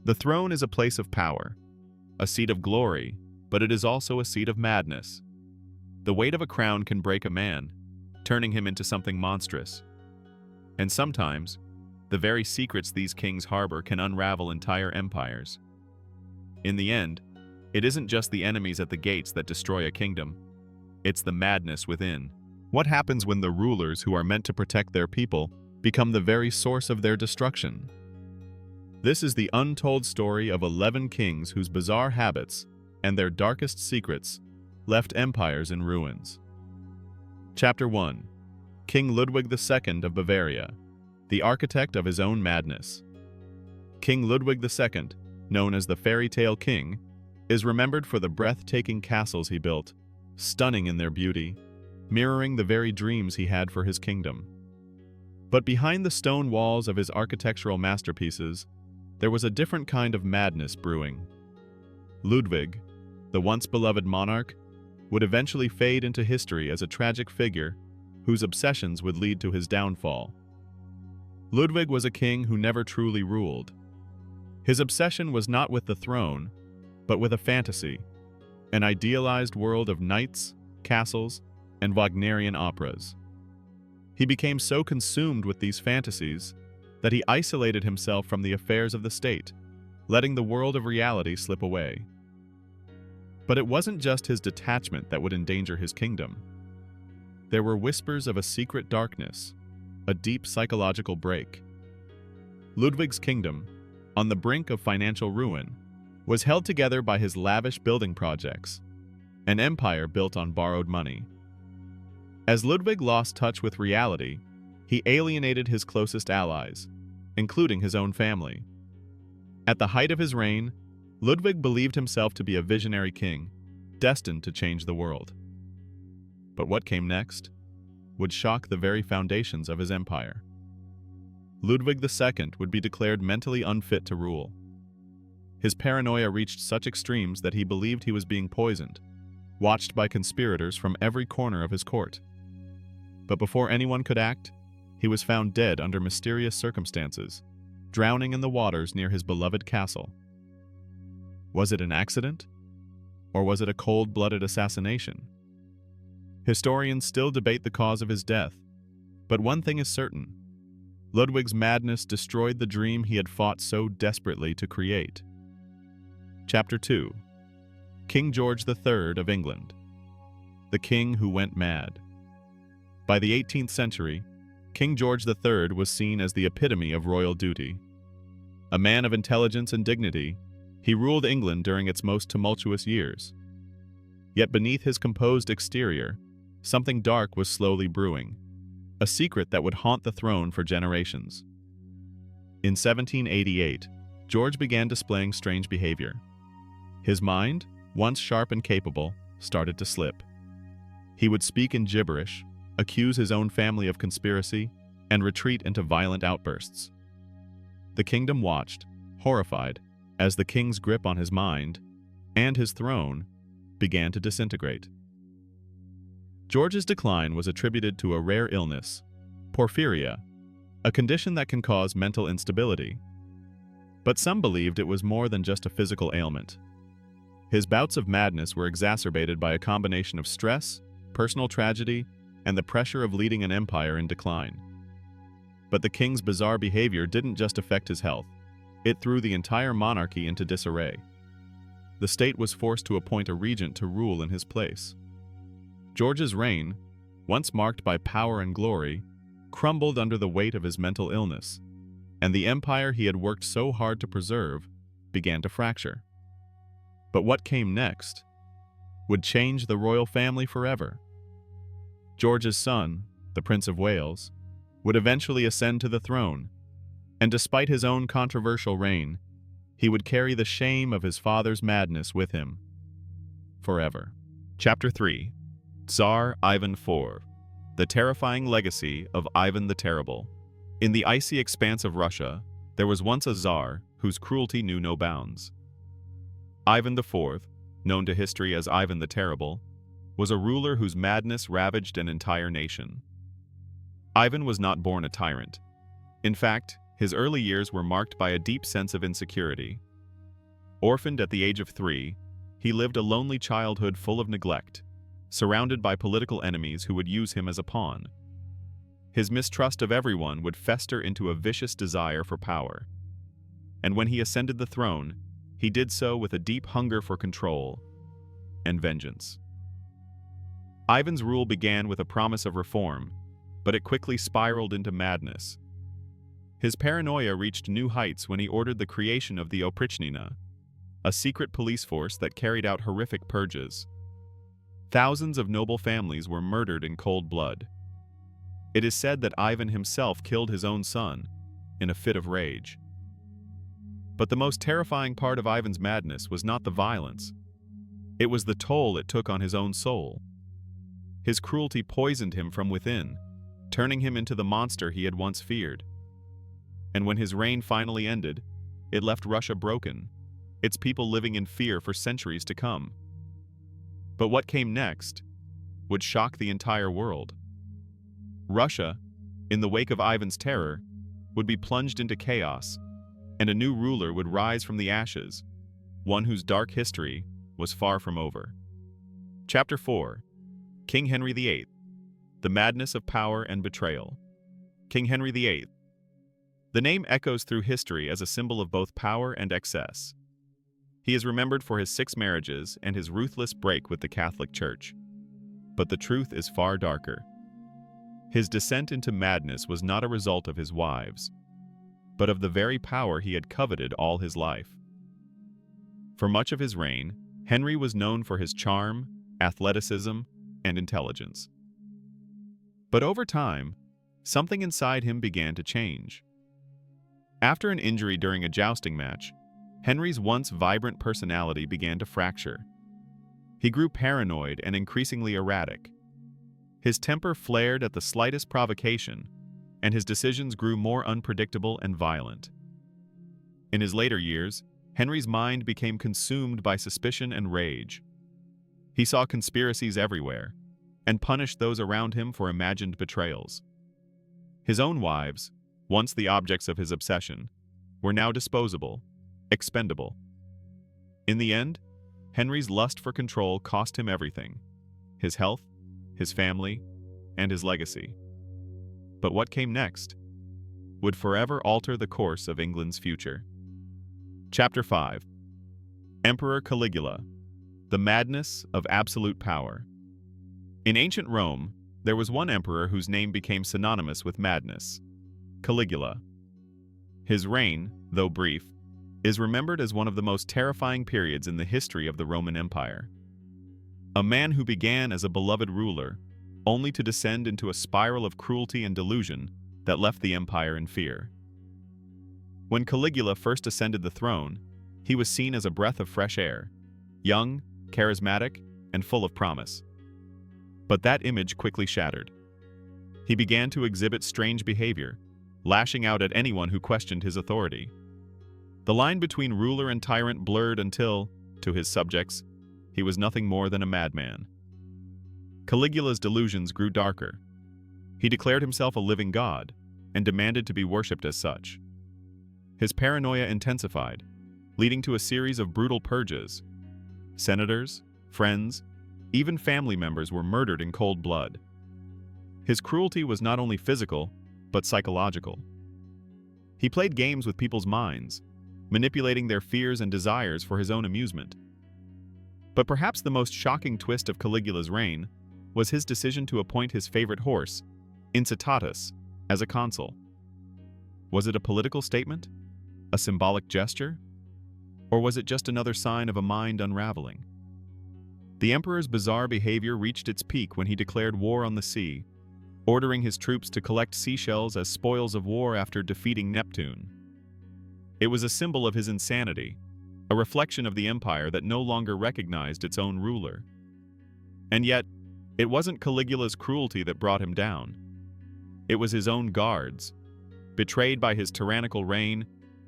The throne is a place of power, a seat of glory, but it is also a seat of madness. The weight of a crown can break a man, turning him into something monstrous. And sometimes, the very secrets these kings harbor can unravel entire empires. In the end, it isn't just the enemies at the gates that destroy a kingdom, it's the madness within. What happens when the rulers who are meant to protect their people become the very source of their destruction? This is the untold story of 11 kings whose bizarre habits and their darkest secrets left empires in ruins. Chapter 1. King Ludwig II of Bavaria, the architect of his own madness. King Ludwig II, known as the fairy tale king, is remembered for the breathtaking castles he built, stunning in their beauty, mirroring the very dreams he had for his kingdom. But behind the stone walls of his architectural masterpieces, there was a different kind of madness brewing. Ludwig, the once beloved monarch, would eventually fade into history as a tragic figure whose obsessions would lead to his downfall. Ludwig was a king who never truly ruled. His obsession was not with the throne, but with a fantasy, an idealized world of knights, castles, and Wagnerian operas. He became so consumed with these fantasies that he isolated himself from the affairs of the state, letting the world of reality slip away. But it wasn't just his detachment that would endanger his kingdom. There were whispers of a secret darkness, a deep psychological break. Ludwig's kingdom, on the brink of financial ruin, was held together by his lavish building projects, an empire built on borrowed money. As Ludwig lost touch with reality, he alienated his closest allies, including his own family. At the height of his reign, Ludwig believed himself to be a visionary king, destined to change the world. But what came next would shock the very foundations of his empire. Ludwig II would be declared mentally unfit to rule. His paranoia reached such extremes that he believed he was being poisoned, watched by conspirators from every corner of his court. But before anyone could act, he was found dead under mysterious circumstances, drowning in the waters near his beloved castle. Was it an accident? Or was it a cold-blooded assassination? Historians still debate the cause of his death, but one thing is certain: Ludwig's madness destroyed the dream he had fought so desperately to create. Chapter 2. King George III of England, the king who went mad. By the 18th century, King George III was seen as the epitome of royal duty. A man of intelligence and dignity, he ruled England during its most tumultuous years. Yet beneath his composed exterior, something dark was slowly brewing, a secret that would haunt the throne for generations. In 1788, George began displaying strange behavior. His mind, once sharp and capable, started to slip. He would speak in gibberish, accuse his own family of conspiracy, and retreat into violent outbursts. The kingdom watched, horrified, as the king's grip on his mind and his throne began to disintegrate. George's decline was attributed to a rare illness, porphyria, a condition that can cause mental instability. But some believed it was more than just a physical ailment. His bouts of madness were exacerbated by a combination of stress, personal tragedy, and the pressure of leading an empire in decline. But the king's bizarre behavior didn't just affect his health. It threw the entire monarchy into disarray. The state was forced to appoint a regent to rule in his place. George's reign, once marked by power and glory, crumbled under the weight of his mental illness, and the empire he had worked so hard to preserve began to fracture. But what came next would change the royal family forever. George's son, the Prince of Wales, would eventually ascend to the throne, and despite his own controversial reign, he would carry the shame of his father's madness with him forever. Chapter 3. Tsar Ivan IV, the terrifying legacy of Ivan the Terrible. In the icy expanse of Russia, there was once a Tsar whose cruelty knew no bounds. Ivan IV, known to history as Ivan the Terrible, was a ruler whose madness ravaged an entire nation. Ivan was not born a tyrant. In fact, his early years were marked by a deep sense of insecurity, Orphaned at the age of 3, he lived a lonely childhood full of neglect, surrounded by political enemies who would use him as a pawn. His mistrust of everyone would fester into a vicious desire for power. And when he ascended the throne, he did so with a deep hunger for control and vengeance. Ivan's rule began with a promise of reform, but it quickly spiraled into madness. His paranoia reached new heights when he ordered the creation of the Oprichnina, a secret police force that carried out horrific purges. Thousands of noble families were murdered in cold blood. It is said that Ivan himself killed his own son in a fit of rage. But the most terrifying part of Ivan's madness was not the violence. It was the toll it took on his own soul. His cruelty poisoned him from within, turning him into the monster he had once feared. And when his reign finally ended, it left Russia broken, its people living in fear for centuries to come. But what came next would shock the entire world. Russia, in the wake of Ivan's terror, would be plunged into chaos, and a new ruler would rise from the ashes, one whose dark history was far from over. Chapter 4. King Henry VIII. The Madness of Power and Betrayal. King Henry VIII. The name echoes through history as a symbol of both power and excess. He is remembered for his 6 marriages and his ruthless break with the Catholic Church. But the truth is far darker. His descent into madness was not a result of his wives, but of the very power he had coveted all his life. For much of his reign, Henry was known for his charm, athleticism, and intelligence. But over time, something inside him began to change. After an injury during a jousting match, Henry's once vibrant personality began to fracture. He grew paranoid and increasingly erratic. His temper flared at the slightest provocation, and his decisions grew more unpredictable and violent. In his later years, Henry's mind became consumed by suspicion and rage. He saw conspiracies everywhere, and punished those around him for imagined betrayals. His own wives, once the objects of his obsession, were now disposable, expendable. In the end, Henry's lust for control cost him everything: his health, his family, and his legacy. But what came next would forever alter the course of England's future. Chapter 5. Emperor Caligula. The Madness of Absolute Power. In ancient Rome, there was one emperor whose name became synonymous with madness: Caligula. His reign, though brief, is remembered as one of the most terrifying periods in the history of the Roman Empire. A man who began as a beloved ruler, only to descend into a spiral of cruelty and delusion that left the empire in fear. When Caligula first ascended the throne, he was seen as a breath of fresh air, young, charismatic, and full of promise. But that image quickly shattered. He began to exhibit strange behavior, lashing out at anyone who questioned his authority. The line between ruler and tyrant blurred until, to his subjects, he was nothing more than a madman. Caligula's delusions grew darker. He declared himself a living god, and demanded to be worshipped as such. His paranoia intensified, leading to a series of brutal purges. Senators, friends, even family members were murdered in cold blood. His cruelty was not only physical, but psychological. He played games with people's minds, manipulating their fears and desires for his own amusement. But perhaps the most shocking twist of Caligula's reign was his decision to appoint his favorite horse, Incitatus, as a consul. Was it a political statement? A symbolic gesture? Or was it just another sign of a mind unraveling? The emperor's bizarre behavior reached its peak when he declared war on the sea, ordering his troops to collect seashells as spoils of war after defeating Neptune. It was a symbol of his insanity, a reflection of the empire that no longer recognized its own ruler. And yet, it wasn't Caligula's cruelty that brought him down. It was his own guards. Betrayed by his tyrannical reign,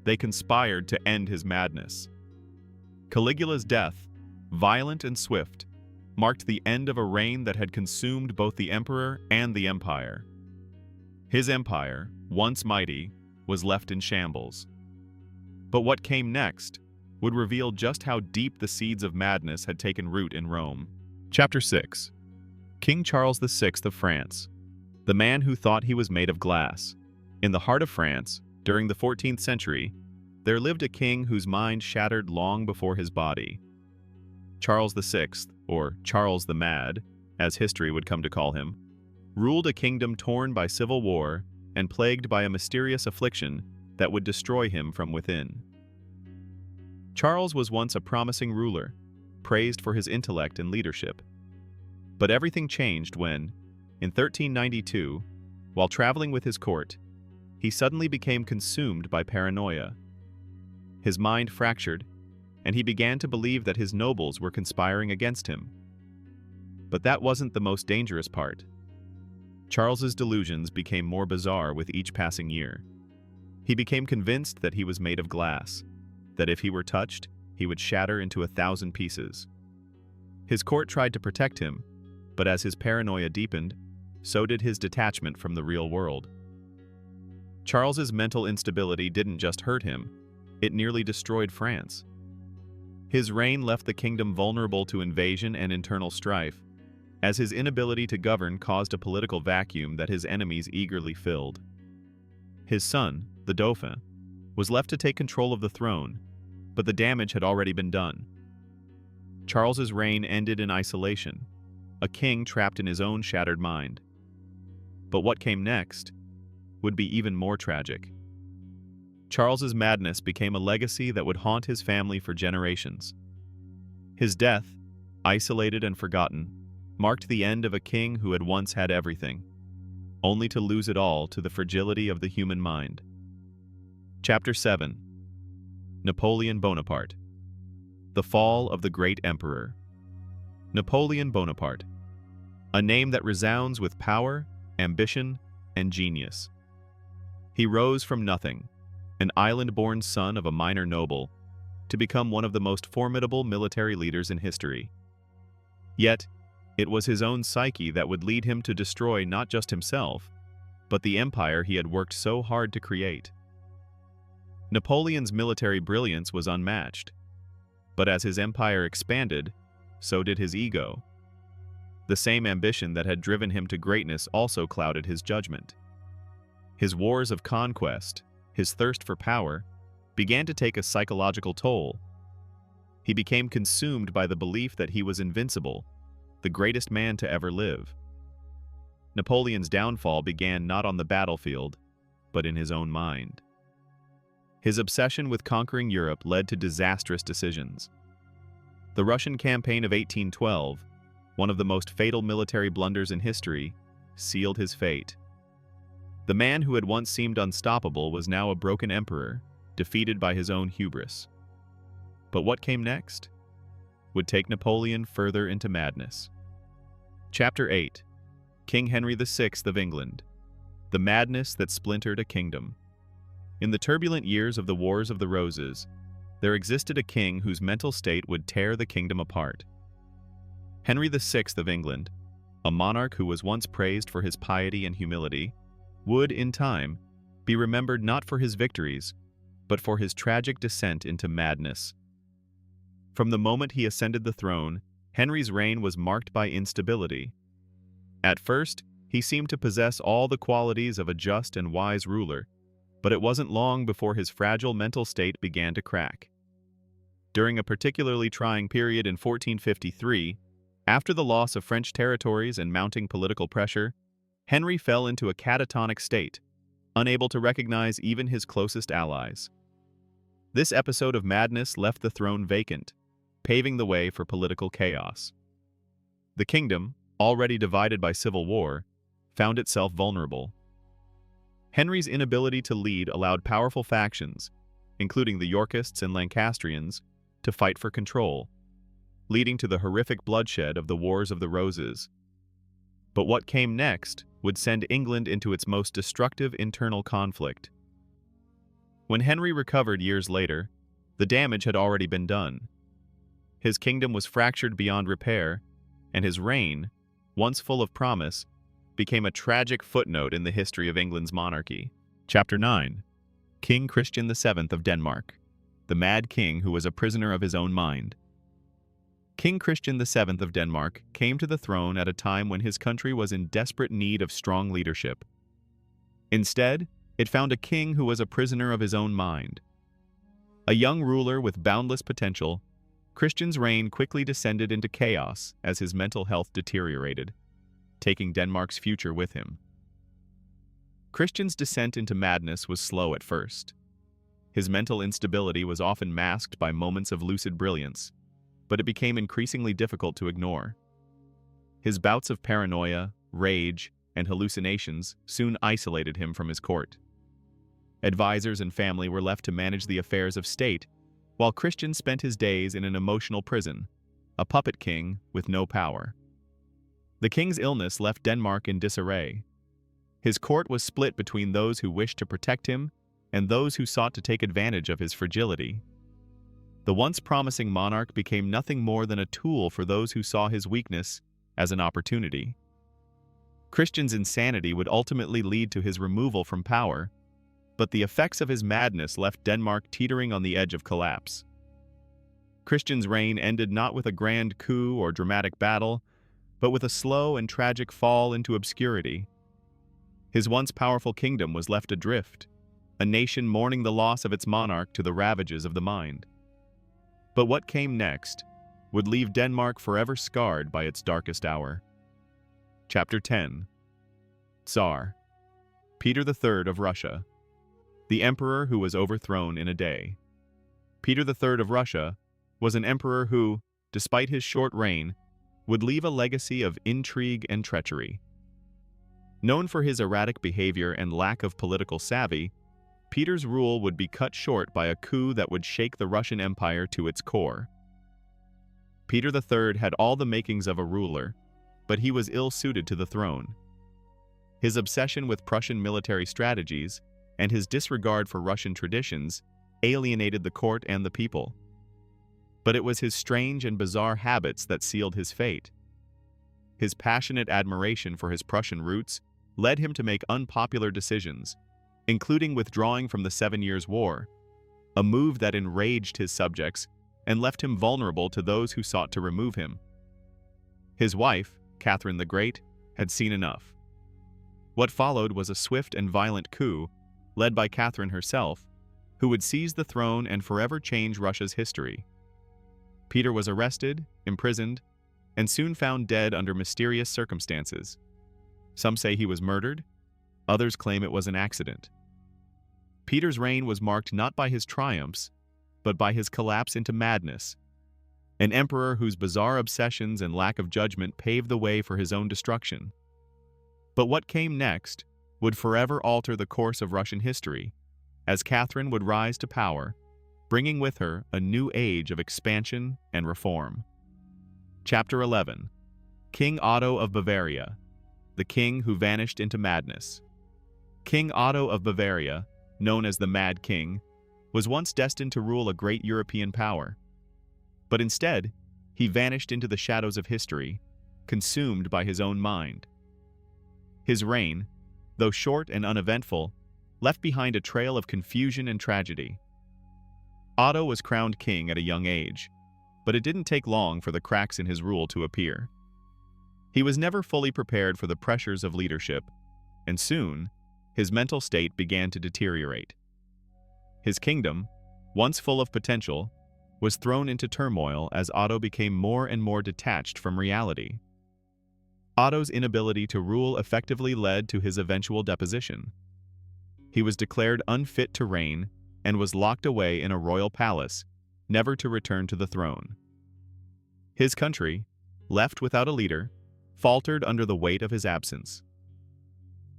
they conspired to end his madness. Caligula's death, violent and swift, marked the end of a reign that had consumed both the emperor and the empire. His empire, once mighty, was left in shambles. But what came next would reveal just how deep the seeds of madness had taken root in Rome. Chapter 6. King Charles VI of France, the man who thought he was made of glass. In the heart of France, during the 14th century, there lived a king whose mind shattered long before his body. Charles VI, or Charles the Mad, as history would come to call him, ruled a kingdom torn by civil war and plagued by a mysterious affliction that would destroy him from within. Charles was once a promising ruler, praised for his intellect and leadership. But everything changed when, in 1392, while traveling with his court, he suddenly became consumed by paranoia. His mind fractured, and he began to believe that his nobles were conspiring against him. But that wasn't the most dangerous part. Charles's delusions became more bizarre with each passing year. He became convinced that he was made of glass, that if he were touched, he would shatter into 1,000 pieces. His court tried to protect him, but as his paranoia deepened, so did his detachment from the real world. Charles's mental instability didn't just hurt him, it nearly destroyed France. His reign left the kingdom vulnerable to invasion and internal strife, as his inability to govern caused a political vacuum that his enemies eagerly filled. His son, the Dauphin, was left to take control of the throne, but the damage had already been done. Charles's reign ended in isolation, a king trapped in his own shattered mind. But what came next would be even more tragic. Charles's madness became a legacy that would haunt his family for generations. His death, isolated and forgotten, marked the end of a king who had once had everything, only to lose it all to the fragility of the human mind. Chapter 7. Napoleon Bonaparte. The Fall of the Great Emperor. Napoleon Bonaparte, a name that resounds with power, ambition, and genius. He rose from nothing, an island-born son of a minor noble, to become one of the most formidable military leaders in history. Yet, it was his own psyche that would lead him to destroy not just himself, but the empire he had worked so hard to create. Napoleon's military brilliance was unmatched, but as his empire expanded, so did his ego. The same ambition that had driven him to greatness also clouded his judgment. His wars of conquest, his thirst for power, began to take a psychological toll. He became consumed by the belief that he was invincible, the greatest man to ever live. Napoleon's downfall began not on the battlefield, but in his own mind. His obsession with conquering Europe led to disastrous decisions. The Russian campaign of 1812, one of the most fatal military blunders in history, sealed his fate. The man who had once seemed unstoppable was now a broken emperor, defeated by his own hubris. But what came next would take Napoleon further into madness. Chapter 8. King Henry VI of England. The madness that splintered a kingdom. In the turbulent years of the Wars of the Roses, there existed a king whose mental state would tear the kingdom apart. Henry VI of England, a monarch who was once praised for his piety and humility, would, in time, be remembered not for his victories, but for his tragic descent into madness. From the moment he ascended the throne, Henry's reign was marked by instability. At first, he seemed to possess all the qualities of a just and wise ruler, but it wasn't long before his fragile mental state began to crack. During a particularly trying period in 1453, after the loss of French territories and mounting political pressure, Henry fell into a catatonic state, unable to recognize even his closest allies. This episode of madness left the throne vacant, paving the way for political chaos. The kingdom, already divided by civil war, found itself vulnerable. Henry's inability to lead allowed powerful factions, including the Yorkists and Lancastrians, to fight for control, leading to the horrific bloodshed of the Wars of the Roses. But what came next would send England into its most destructive internal conflict. When Henry recovered years later, the damage had already been done. His kingdom was fractured beyond repair, and his reign, once full of promise, became a tragic footnote in the history of England's monarchy. Chapter 9. King Christian VII of Denmark. the mad king who was a prisoner of his own mind. King Christian VII of Denmark came to the throne at a time when his country was in desperate need of strong leadership. Instead, it found a king who was a prisoner of his own mind. A young ruler with boundless potential, Christian's reign quickly descended into chaos as his mental health deteriorated, taking Denmark's future with him. Christian's descent into madness was slow at first. His mental instability was often masked by moments of lucid brilliance, but it became increasingly difficult to ignore. His bouts of paranoia, rage, and hallucinations soon isolated him from his court. Advisors and family were left to manage the affairs of state, while Christian spent his days in an emotional prison, a puppet king with no power. The king's illness left Denmark in disarray. His court was split between those who wished to protect him and those who sought to take advantage of his fragility. The once promising monarch became nothing more than a tool for those who saw his weakness as an opportunity. Christian's insanity would ultimately lead to his removal from power, but the effects of his madness left Denmark teetering on the edge of collapse. Christian's reign ended not with a grand coup or dramatic battle, but with a slow and tragic fall into obscurity. His once powerful kingdom was left adrift, a nation mourning the loss of its monarch to the ravages of the mind. But what came next would leave Denmark forever scarred by its darkest hour. Chapter 10. Tsar. Peter III of Russia. The emperor who was overthrown in a day. Peter III of Russia was an emperor who, despite his short reign, would leave a legacy of intrigue and treachery. Known for his erratic behavior and lack of political savvy, Peter's rule would be cut short by a coup that would shake the Russian Empire to its core. Peter III had all the makings of a ruler, but he was ill-suited to the throne. His obsession with Prussian military strategies and his disregard for Russian traditions alienated the court and the people. But it was his strange and bizarre habits that sealed his fate. His passionate admiration for his Prussian roots led him to make unpopular decisions, including withdrawing from the 7 Years' War, a move that enraged his subjects and left him vulnerable to those who sought to remove him. His wife, Catherine the Great, had seen enough. What followed was a swift and violent coup, led by Catherine herself, who would seize the throne and forever change Russia's history. Peter was arrested, imprisoned, and soon found dead under mysterious circumstances. Some say he was murdered, others claim it was an accident. Peter's reign was marked not by his triumphs, but by his collapse into madness, an emperor whose bizarre obsessions and lack of judgment paved the way for his own destruction. But what came next would forever alter the course of Russian history, as Catherine would rise to power, bringing with her a new age of expansion and reform. Chapter 11. King Otto of Bavaria, the king who vanished into madness. King Otto of Bavaria, known as the Mad King, was once destined to rule a great European power. But instead, he vanished into the shadows of history, consumed by his own mind. His reign, though short and uneventful, left behind a trail of confusion and tragedy. Otto was crowned king at a young age, but it didn't take long for the cracks in his rule to appear. He was never fully prepared for the pressures of leadership, and soon, his mental state began to deteriorate. His kingdom, once full of potential, was thrown into turmoil as Otto became more and more detached from reality. Otto's inability to rule effectively led to his eventual deposition. He was declared unfit to reign and was locked away in a royal palace, never to return to the throne. His country, left without a leader, faltered under the weight of his absence.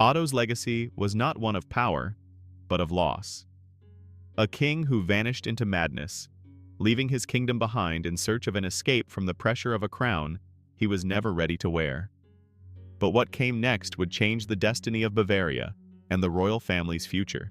Otto's legacy was not one of power, but of loss. A king who vanished into madness, leaving his kingdom behind in search of an escape from the pressure of a crown he was never ready to wear. But what came next would change the destiny of Bavaria and the royal family's future.